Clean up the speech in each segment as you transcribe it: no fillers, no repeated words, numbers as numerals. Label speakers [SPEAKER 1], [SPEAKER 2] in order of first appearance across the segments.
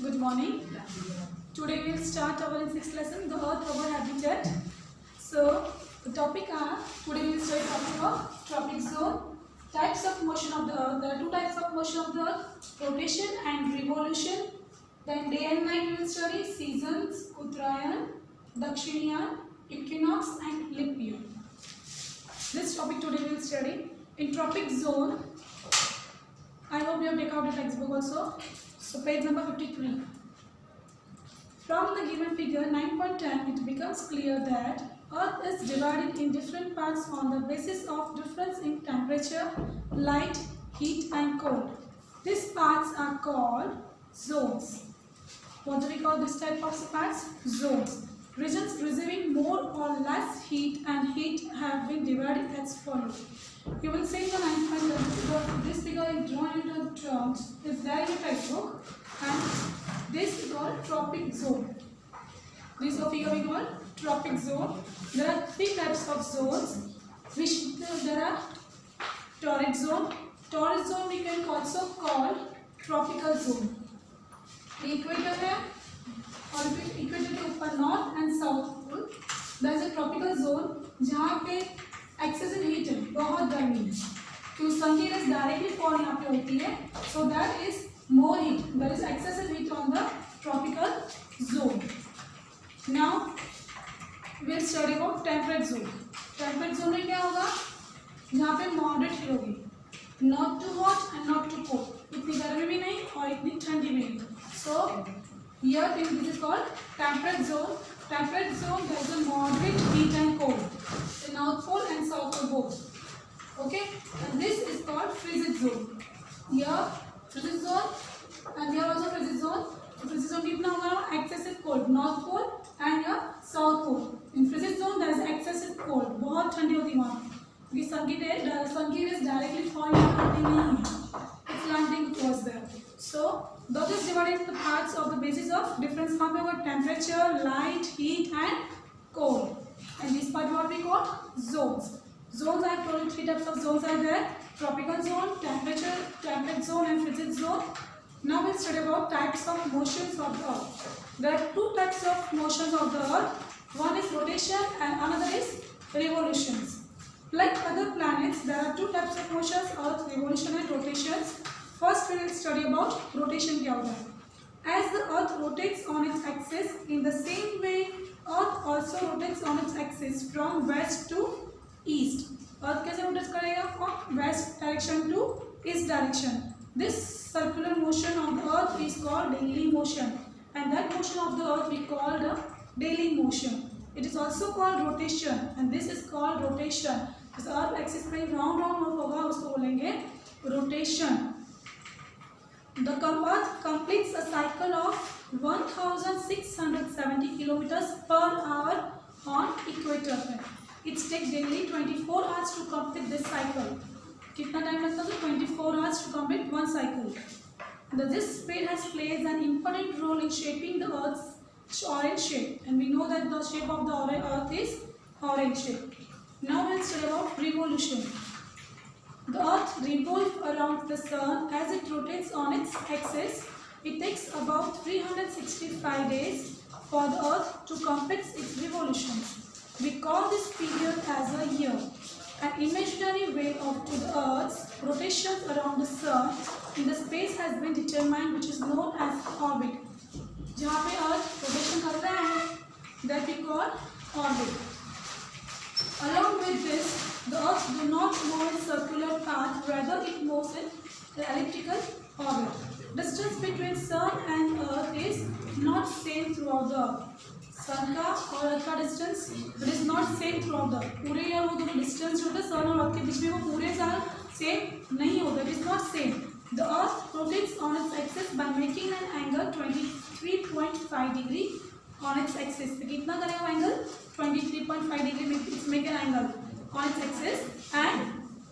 [SPEAKER 1] Good morning. Today we will start our sixth lesson, the Earth, our habitat. So the topic are today we will study topic of tropic zone, types of motion of the Earth. There are two types of motion of the Earth: rotation and revolution. Then day and night we will study seasons, Uttarayan, Dakshinayan, equinox, and leap year. This topic today we will study in tropic zone. I hope you have taken out the textbook also. So page number 53. From the given figure 9.10, it becomes clear that Earth is divided in different parts on the basis of difference in temperature, light, heat and cold. These parts are called zones. What do we call this type of parts? Zones. Regions receiving more or less heat and heat have been divided as follows. You will see in the 9.10 this figure is drawn into terms is there in the textbook, and this is called tropic zone. This is a figure we call tropic zone. There are three types of zones, which there are torrid zone. Torrid zone we can also call tropical zone. Equator है और equator के ऊपर north and south pole. That is a tropical zone जहाँ पे excessive heat है, बहुत गर्मी है, तो सन की रेज डायरेक्टली फॉल यहाँ पे होती है. So that is more heat, that is excessive heat on the tropical zone. Now we will study about temperate zone. Temperate zone में क्या होगा? यहाँ पे मॉडरेट हीट होगी, not too hot and not too cold. इतनी गर्मी भी नहीं और इतनी ठंडी भी नहीं. So here this is called temperate zone. Temperate zone there is a moderate heat and cold in North Pole and South Pole both. Okay, and this is called frigid zone. Here frigid zone and here also frigid zone. Frigid zone कितना होगा? Excessive cold North Pole and here South Pole. In frigid zone there is excessive cold. बहुत ठंडी होती है वहाँ, क्योंकि सन की raise directly fall करती नहीं है. It's slanting towards there. So that is divided into parts of the basis of difference. वहाँ पे होगा temperature, light, heat and cold. And this part what we call zones. Zones I have told you three types of zones are there: tropical zone, temperate zone and frigid zone. Now we'll study about types of motions of the Earth. There are two types of motions of the Earth. One is rotation and another is revolutions. Like other planets, there are two types of motions: Earth revolution and rotations. First we will study about rotation क्या होता है. As the Earth rotates on its axis, in the same way Earth also rotates on its axis from west to east. Earth कैसे rotate करेगा? From west direction to east direction. This circular motion of the Earth is called daily motion, and that motion of the Earth we call the daily motion. It is also called rotation, and this is called rotation. जिस Earth axis पे round होगा उसको बोलेंगे rotation. The Earth completes a cycle of 1670 kilometers per hour on equator. It takes daily 24 hours to complete this cycle. कितना time लगता है? 24 hours to complete one cycle. This speed has plays an important role in shaping the Earth's orange shape, and we know that the shape of the Earth is orange shape. Now let's study about revolution. The Earth revolves around the Sun as it rotates on its axis. It takes about 365 days for the Earth to complete its revolutions. We call this period as a year. An imaginary way of the Earth's rotations around the Sun in the space has been determined, which is known as orbit. जहाँ पे Earth rotation कर रहा है, that we call orbit. Along with this, the Earth do not move in circular path, rather it moves in elliptical orbit. Distance between Sun and Earth is not same throughout the Earth. Sun का और Earth का distance it is not same throughout the Earth. पूरे यार वो दोनों distance जो होता है Sun और Earth के बीच में वो पूरे साल same नहीं होता. It is not same. The Earth rotates on its axis by making an angle 23.5 degree on its axis. तो कितना करेगा angle? 23.5 degree. It's make an angle on its axis and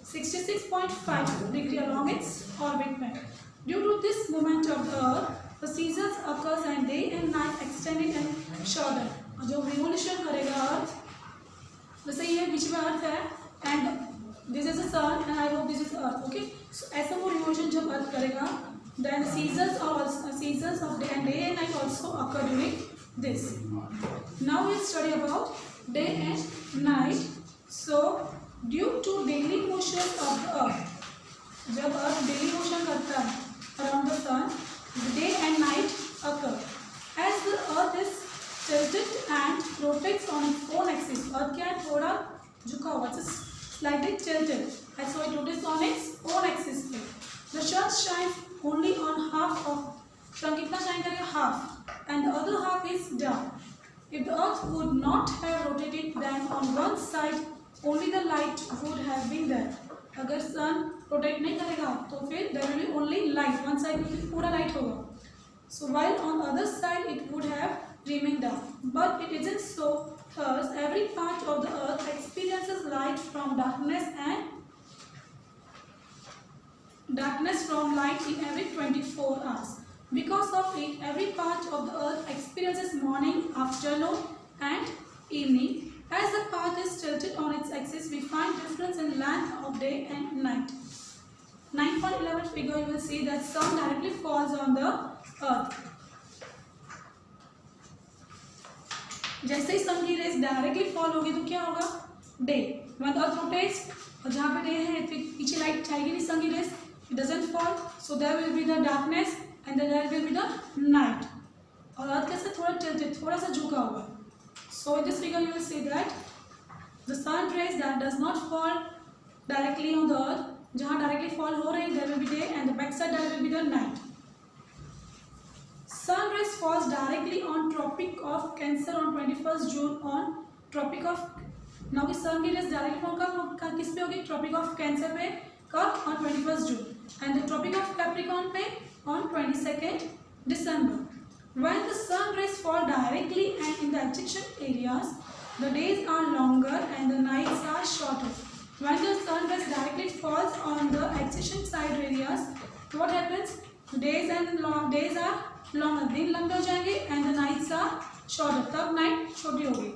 [SPEAKER 1] 66.5 degree along its orbit. Due to this movement of the Earth, the seasons occurs and day and night extended and shorter. जो revolution करेगा Earth, जैसे ये बीच में Earth है and this is the Sun and I hope this is Earth. Okay, so ऐसा वो revolution जब Earth करेगा, then seasons seasons of day and night also occur during this. Now we'll study about day and night. So due to daily motion of the earth, जब अर्थ daily motion करता है around the sun, day and night occur. As the earth is tilted and rotates on its own axis, अर्थ क्या है, थोड़ा झुका हुआ, slightly tilted, and so it rotates on its own axis पे. The sun shines only on half of, sun कितना shine करेगा, half, and the other half is dark. If the earth would not have rotated, then on one side only the light would have been there. अगर सन rotate नहीं करेगा तो फिर there will be only light, one side में पूरा light होगा. So while on other side it would have remain dark, but it isn't so. Thus every part of the earth experiences light from darkness from light in every 24 hours. Because of it, every part of the earth experiences morning, afternoon and evening. As the path is tilted on its axis, we find difference in length of day and night. 9.11 figure, you will see that sun directly falls on the earth. जैसे ही सन की raise directly fall होगी तो क्या होगा, day. when the earth rotates, और जहाँ पे day है फिर पीछे लाइट जाएगी नहीं, सन की raise it doesn't fall, so there will be the darkness and then there will be the night. और अर्थ कैसे थोड़ा tilted, थोड़ा सा झुका हुआ है. So in this figure you will see that the sun rays that does not fall directly on the earth, जहाँ directly fall हो रही there will be day and the back side there will be the night. Sun rays falls directly on Tropic of Cancer on 21st June on Tropic of, now की sun की rays directly fall कब किस पे होगी, Tropic of Cancer पे कब, on 21st June, and the Tropic of Capricorn पे on 22nd December. When the sun rays fall directly and in the adjacent areas, the days are longer and the nights are shorter. When the sun rays directly falls on the adjacent side areas, what happens? Days are longer, दिन लंबे हो जाएंगे and the nights are shorter. तब night छोटी होगी.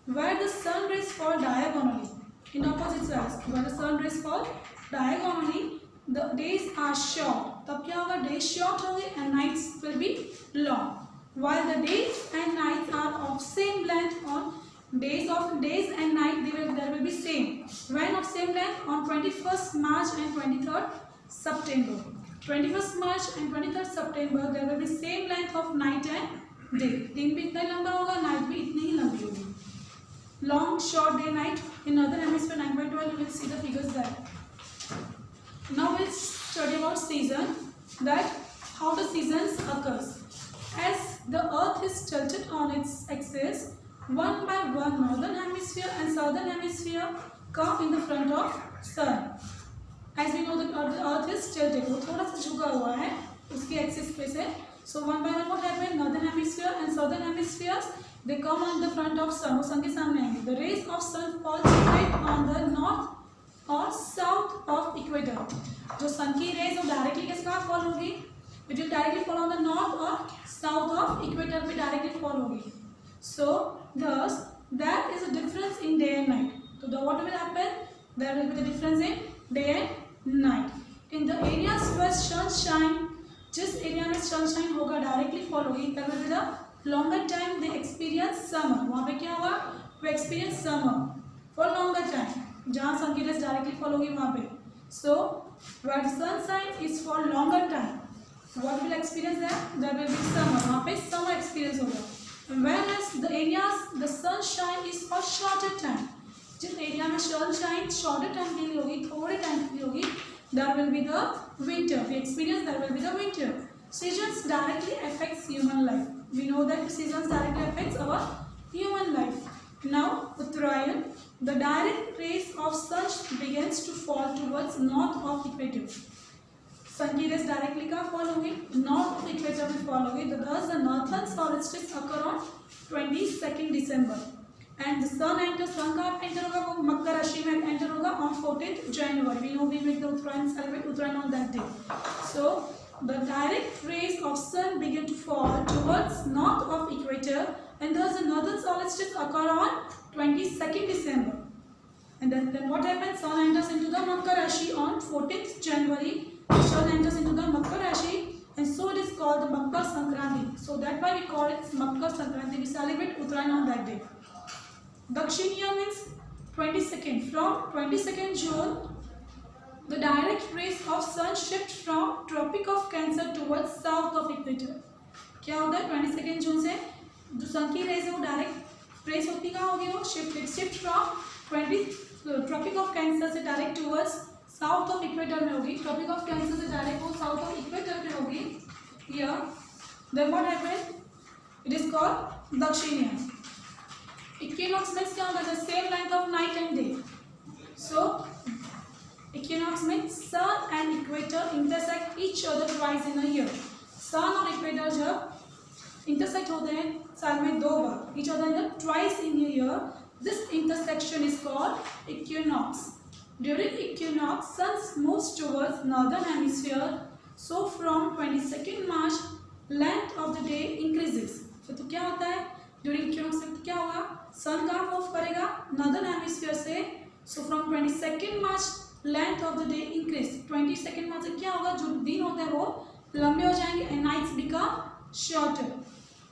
[SPEAKER 1] Where the sun rays fall diagonally, in opposite sides, when the sun rays fall diagonally, the days are short. तब क्या होगा, days short होंगे and nights will be long. While the days and nights are of same length, on days and night there will be same. When of same length, on 21st March and 23rd September. 21st March and 23rd September there will be same length of night and day. दिन भी इतना लंबा होगा, night भी इतनी ही लंबी होगी. Long, short day, night. In northern hemisphere 9.12 you will see the figures there. Now we'll study about season, that how the seasons occurs. As the earth is tilted on its axis, one by one northern hemisphere and southern hemisphere come in the front of sun. As we know that the earth is tilted, वो थोड़ा सा झुका हुआ है उसकी axis पे से. So one by one what happens, northern hemisphere and southern hemispheres they come on the front of sun, वो sun के सामने आएंगे. The rays of sun fall straight on the north और साउथ ऑफ इक्वेटर. जो सन की raise वो directly किस कहाँ फॉल होगी, it will directly fall on the north और साउथ ऑफ इक्वेटर पे डायरेक्टली फॉल होगी. सो thus that is a difference in day and night. So the what will happen, there will be the difference in day and night. In the areas where sunshine, जिस area में sunshine होगा directly fall होगी, there will be the longer time they experience summer. वहाँ पे क्या होगा, we experience summer for longer time. जहाँ सन की रेज डायरेक्टली फॉल होगी वहाँ पे. सो where the sunshine is for longer time, what will experience there will be summer. वहाँ पे summer experience होगा. Whereas the areas the sunshine is for shorter time, जिस area में sunshine shorter time के लिए होगी, थोड़े टाइम के लिए होगी, there will be the winter. We experience there will be the winter. Seasons directly affects human life. We know that seasons directly affects our human life. Now Uttarayan, the direct rays of sun begins to fall towards north of equator. सन की raise directly कहाँ fall होगी, north of equator में fall होगी. Thus the northern solstice occur on 22nd December and the sun enters, सन कहाँ enter होगा, वो मकर राशि में एंटर होगा on 14th January. We know we make the Uttarayan, celebrate Uttarayan on that day. So the direct rays of sun begin to fall towards north of equator and thus the northern solstice occur on 22nd December. And then what happens, sun enters into the Makar Rashi on 14th January. Sun enters into the Makar Rashi and so it is called that why we call it Makar Sankranti. We celebrate Uttarayan on that day. Dakshiniya means 22nd. From 22nd June, the direct rays of sun shift from Tropic of Cancer towards south of equator. क्या होता है 22nd जून से जो सन की raise है वो direct rays होती कहाँ होगी, वो shift from tropic of cancer से direct towards south of equator में होगी. ट्रॉपिक ऑफ कैंसर से डायरेक्ट वो साउथ ऑफ इक्वेटर में होगी. Here then what happened, it is called दक्षिणीय. इक्विनॉक्स मींस क्या होगा, the same length of night and day. So equinox means sun and equator intersect each other twice in a year. Sun और equator जब intersect होते हैं साल में 2 बार, each other in twice in year, this intersection is called equinox. During equinox sun moves towards northern hemisphere, so from 22nd March length of the day increases. तो क्या होता है ड्यूरिंग इक्विनॉक्स में क्या होगा, सन कहाँ मूव करेगा, नॉर्दर्न हेमिस्फीयर से. सो from 22nd March length of the day increase. 22nd मार्च से क्या होगा, जो दिन होते हैं वो लंबे हो जाएंगे and nights become shorter.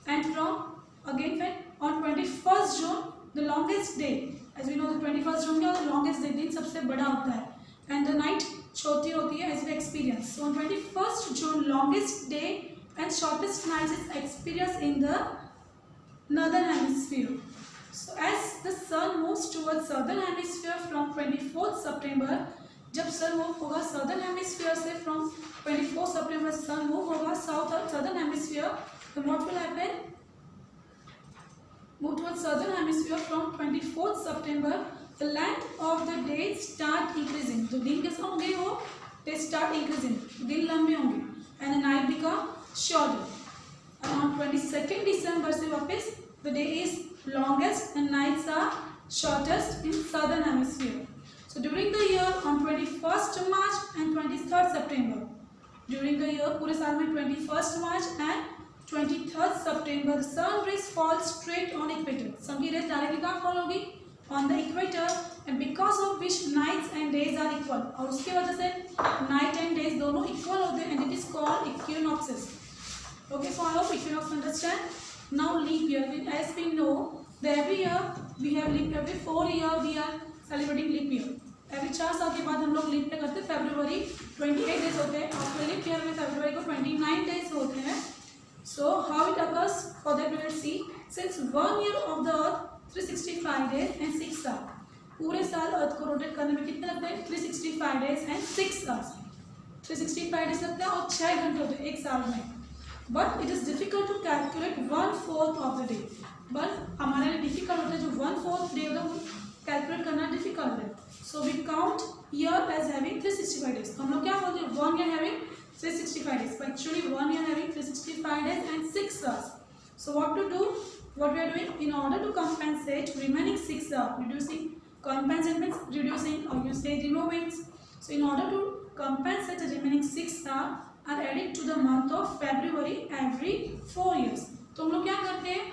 [SPEAKER 1] And from again on 21st June the longest day, as we know 21st June क्या होता है, लॉन्गेस्ट डे, दिन सबसे बड़ा होता है एंड द नाइट छोटी होती है as we experience. So on 21st June longest day and shortest night is experience in the northern hemisphere. So as the sun moves towards southern hemisphere from 24th September, जब sun मूव होगा southern hemisphere से from 24th September sun मूव होगा southern hemisphere, then what will happen? Move towards southern hemisphere from 24th September, the length of the days start increasing. तो दिन कैसा होंगे वो, they start increasing, दिन लंबे होंगे and the night become shorter. And on 22nd December से वापस the day is longest and nights are shortest in southern hemisphere. So during the year on 21st March and 23rd September, during the year पूरे साल में 21st March and 23rd September the sun rays fall straight on equator. sun की rays directly कहाँ fall होगी, on the equator, and because of which nights and days are equal. और उसकी वजह से night and days दोनों equal होते हैं and it is called equinoxes. Okay, so I hope equinox understand. Now leap year, as we know that every year we have leap, every 4 year we are celebrating leap year. every 4 साल के बाद हम लोग leap पे करते हैं. फरवरी 28 days होते हैं और लीप ईयर में फरवरी को 29 डेज होते हैं. So how it occurs, for that we will see. Since 1 year of the earth 365 days and 6 hours. पूरे साल अर्थ को रोटेट करने में कितने लगते हैं, 365 डेज एंड 6 hours. 365 डेज लगते हैं और 6 घंटे होते हैं एक साल में. But it is difficult to calculate 1/4 of the day. But हमारे लिए difficult होता है, जो 1/4 डे होता है वो कैलकुलेट करना डिफिकल्ट है. So we count year as having 365 days. हम लोग क्या बोलते हैं, 1 year having 365 days. But actually 1 year having 365 days and 6 hours. So what to do? What we are doing in order to compensate remaining 6 hours, reducing, compensate means reducing or you say removing. So in order to compensate the remaining 6 hours are added to the month of February every 4 years. तो हम लोग क्या करते हैं,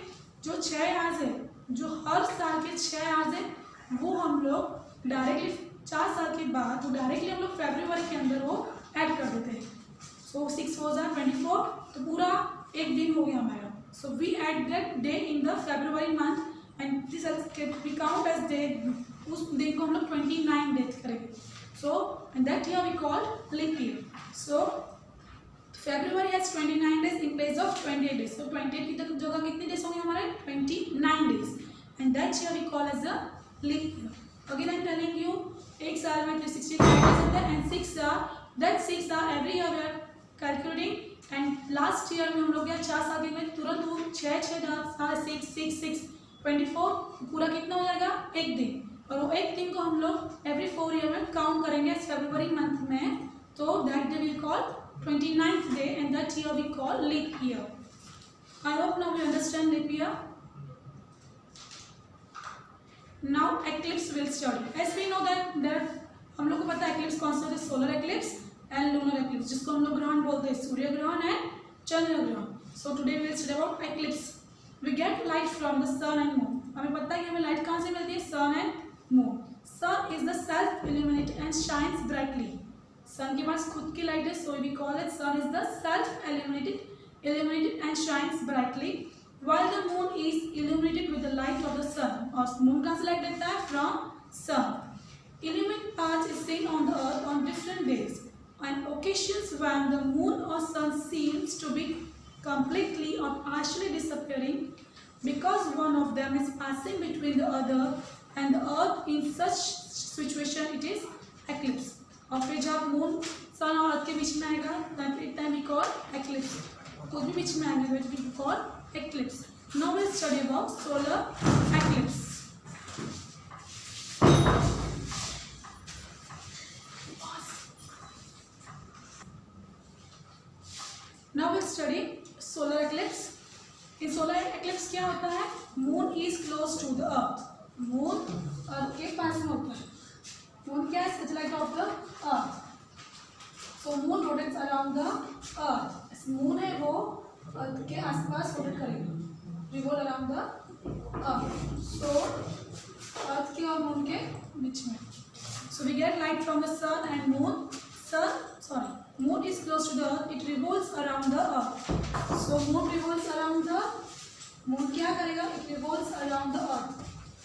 [SPEAKER 1] जो 6 hours है, जो हर साल के 6 hours है, वो हम लोग डायरेक्टली 4 साल के बाद वो डायरेक्टली हम लोग फरवरी के अंदर वो ऐड कर देते हैं. सो 6 4 24, तो पूरा एक दिन हो गया हमारा. So we add that day in the February month and this we count as day. उस दिन को हम लोग 29 डेज करेंगे. So and that year we call leap year. So February has 29 days in place of 28 days. So 28 की जगह कितने days होंगे हमारे, 29 days. And that year we call as a leap year. Again I am telling you, एक साल में 365 days होते हैं and 6 are, that 6 are every year we are calculating. And last year में हम लोग क्या 4 साल के में तुरंत वो 6 6 24 पूरा कितना हो जाएगा, एक दिन. और वो एक दिन को हम लोग every 4 year में काउंट करेंगे फरवरी मंथ में. तो that day we call 29th day and that year we call leap year. I hope now we understand leap year. Now eclipse will study. As we know that हम लोग को पता है eclipse कौन सा है, solar eclipse and lunar eclipse, जिसको हम लोग ग्रहण बोलते हैं, सूर्य ग्रहण and चंद्र ग्रहण. So today we will study about eclipse. We get light from the sun and moon. हमें पता है कि हमें लाइट कहाँ से मिलती है, sun and moon. Sun is the self illuminated and shines brightly. सन के पास खुद की लाइट है, so we call it sun is the self illuminated illuminated and shines brightly, while the moon is illuminated with the light of the sun. और moon कहाँ से light देता है? From sun. Illumined path is seen on the earth on different days and occasions when the moon or sun seems to be completely or partially disappearing because one of them is passing between the other and the earth. In such situation it is eclipse. और फिर जब moon sun और अर्थ के बीच में आएगा that time we call eclipse. तो भी बीच में आएगा that we call eclipse. Now we'll study about solar eclipse. Now we'll study solar eclipse. In solar eclipse क्या होता है? Moon is close to the earth. Moon अर्थ के पास में होता है. Moon क्या है? Satellite of the earth. So moon rotates around the earth. Moon है वो अर्थ के आसपास rotate करेगा. Revolve around the earth. So अर्थ के और moon के बीच में. So we get light from the sun and moon. Moon is close to the earth. It revolves around the earth. So moon revolves around the. Moon क्या करेगा? It revolves around the earth.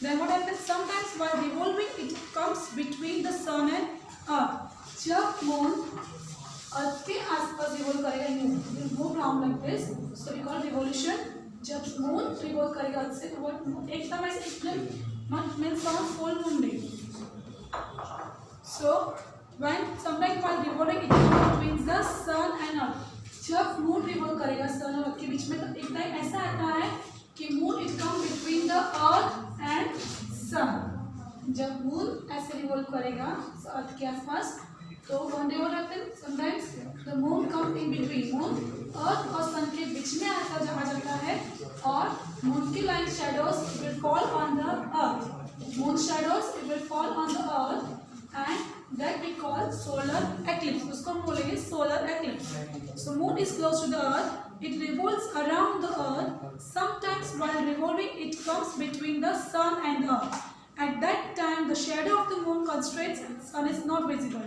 [SPEAKER 1] Then what happens? Sometimes while revolving, it comes between the sun and earth. जब moon earth के आसपास revolve करेगा, it will move around like this. So we call revolution. जब moon revolve करेगा earth से, what एक समय से eclipse means on full moon day. So when sometimes while revolving it comes between the sun and earth. जब moon revolve करेगा sun और earth के बीच में, तो एक टाइम ऐसा आता है कि moon it come between the earth and sun. जब moon ऐसे revolve करेगा earth के आसपास, तो one day what happens? Sometimes the moon come in between. Moon earth और sun के बीच में आ जाता है और moon की line shadows will fall on the earth. Moon shadows it will fall on the earth and that we call solar eclipse. उसको हम बोलेंगे solar eclipse. So moon is close to the earth. It revolves around the earth. Sometimes while revolving, it comes between the sun and earth. At that time, the shadow of the moon constrains and sun is not visible.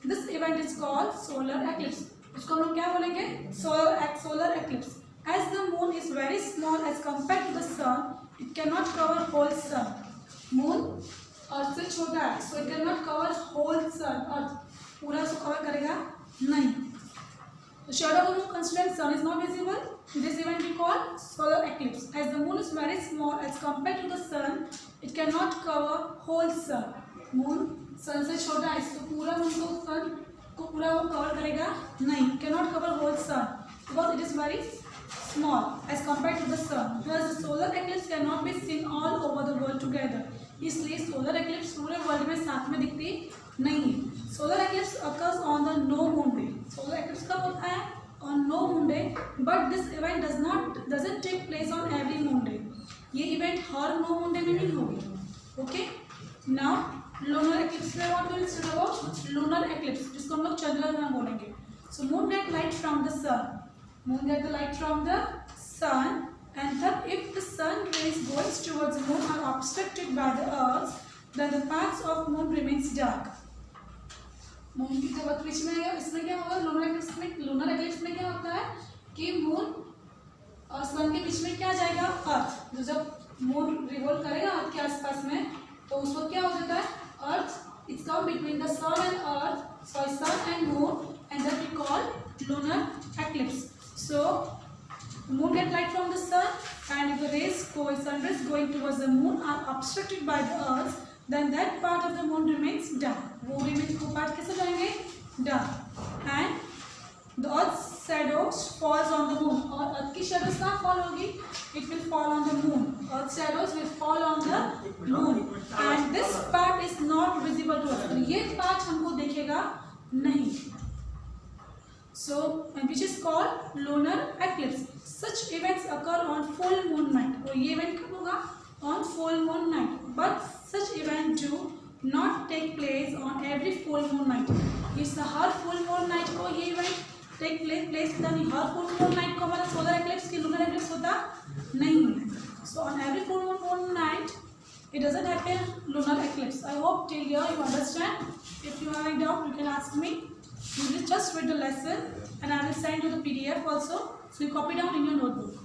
[SPEAKER 1] This event is called solar eclipse. उसको हम क्या बोलेंगे? Solar eclipse. As the moon is very small as compared to the sun, it cannot cover whole sun. Moon अर्थ से छोटा है, so it cannot cover whole sun. अर्थ पूरा उसको cover करेगा नहीं. The shadow of the moon constrains sun is not visible. This event we call solar eclipse. As the moon is very small as compared to the sun, it cannot cover whole sun. Moon sun से छोटा है, इसको पूरा moon को sun को पूरा वो cover करेगा नहीं. Cannot cover whole sun because it is very small as compared to the sun. Thus the solar eclipse cannot be seen all over the world together. इसलिए सोलर एक्लिप्स पूरे world में साथ में दिखती नहीं है. Solar eclipse occurs on the no moon day. Solar eclipse कब होता है? On no moon day. But this event doesn't take place on every moon day. ये इवेंट हर नो मून डे में नहीं होगी. ओके. नाउ लूनर एक्लिप्स में what will study about lunar eclipse, जिसको हम लोग चंद्रग्रहण बोलेंगे. So moon get light from the sun. Moon get the light from the sun, and that if the sun rays going towards the moon are obstructed by the earth, then the paths of moon remains dark. Moon की जब बीच में आएगा, इसमें क्या होगा? Lunar eclipse में क्या होता है कि मून और सन के बीच में क्या जाएगा? अर्थ. जो जब मून रिवॉल्व करेगा अर्थ के आसपास में, तो उस वक्त क्या हो जाता है? Earth it's come between the sun and earth, sorry sun and moon, and that we call lunar eclipse. So the moon get light from the sun, and if the sun rays going towards the moon are obstructed by the earth, then that part of the moon remains dark. वो part कैसे जाएंगे? Dark. And the earth's shadows falls on the moon. और earth की shadows कहाँ fall होगी? It will fall on the moon. Earth's shadows will fall on the moon, and this part is not visible to us. ये part हमको दिखेगा नहीं. So, which is called lunar eclipse. Such events occur on full moon night. और ये event कब होगा? On full moon night. But such events do not take place on every full moon night. इस हर full moon night को ये event take place होता नहीं. हर full moon night को हमारा solar eclipse की lunar eclipse होता नहीं. So on every full moon night, it doesn't happen lunar eclipse. I hope till here you understand. If you have any doubt, you can ask me. You will just read the lesson and I will send you the PDF also. So you copy down in your notebook.